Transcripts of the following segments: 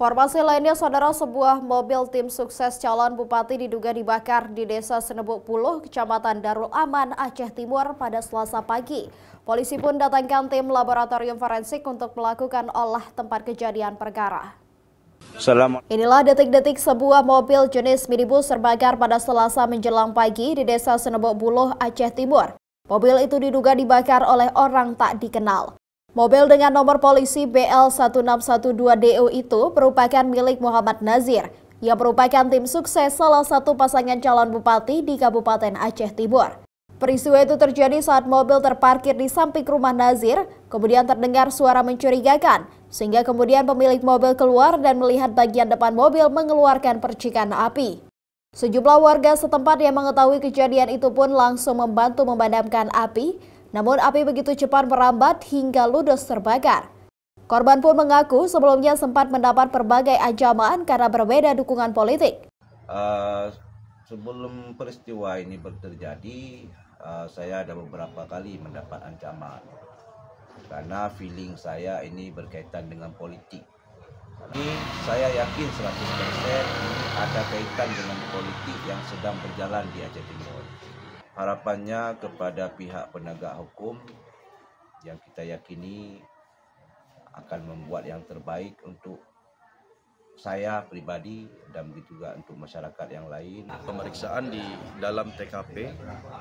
Informasi lainnya, saudara, sebuah mobil tim sukses calon bupati diduga dibakar di Desa Senebuk Puluh, Kecamatan Darul Aman, Aceh Timur pada Selasa pagi. Polisi pun datangkan tim laboratorium forensik untuk melakukan olah tempat kejadian perkara. Inilah detik-detik sebuah mobil jenis minibus terbakar pada Selasa menjelang pagi di Desa Senebuk Puluh, Aceh Timur. Mobil itu diduga dibakar oleh orang tak dikenal. Mobil dengan nomor polisi BL1612DO itu merupakan milik Muhammad Nazir, yang merupakan tim sukses salah satu pasangan calon bupati di Kabupaten Aceh Timur. Peristiwa itu terjadi saat mobil terparkir di samping rumah Nazir, kemudian terdengar suara mencurigakan, sehingga kemudian pemilik mobil keluar dan melihat bagian depan mobil mengeluarkan percikan api. Sejumlah warga setempat yang mengetahui kejadian itu pun langsung membantu memadamkan api. Namun api begitu cepat merambat hingga ludes terbakar. Korban pun mengaku sebelumnya sempat mendapat berbagai ancaman karena berbeda dukungan politik. Sebelum peristiwa ini terjadi, saya ada beberapa kali mendapat ancaman. Karena feeling saya ini berkaitan dengan politik. Ini saya yakin 100% ini ada kaitan dengan politik yang sedang berjalan di Aceh Timur. Harapannya kepada pihak penegak hukum yang kita yakini akan membuat yang terbaik untuk saya pribadi dan begitu juga untuk masyarakat yang lain. Pemeriksaan di dalam TKP,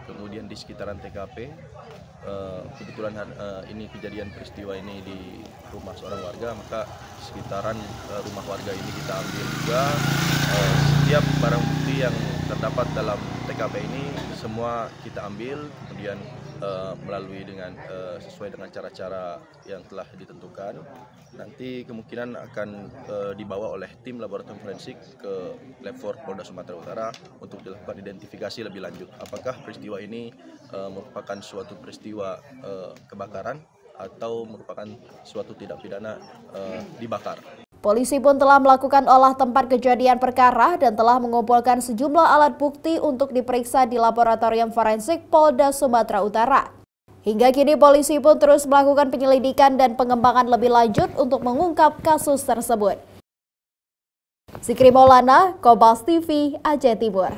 kemudian di sekitaran TKP, kebetulan ini kejadian peristiwa ini di rumah seorang warga, maka sekitaran rumah warga ini kita ambil juga setiap barang bukti yang terdapat dalam TKP ini semua kita ambil, kemudian melalui dengan sesuai dengan cara-cara yang telah ditentukan. Nanti kemungkinan akan dibawa oleh tim laboratorium forensik ke Lab 4 Polda Sumatera Utara untuk dilakukan identifikasi lebih lanjut. Apakah peristiwa ini merupakan suatu peristiwa kebakaran atau merupakan suatu tindak pidana dibakar. Polisi pun telah melakukan olah tempat kejadian perkara dan telah mengumpulkan sejumlah alat bukti untuk diperiksa di laboratorium forensik Polda Sumatera Utara. Hingga kini polisi pun terus melakukan penyelidikan dan pengembangan lebih lanjut untuk mengungkap kasus tersebut. Zikri Maulana, Kompas TV, Aceh Timur.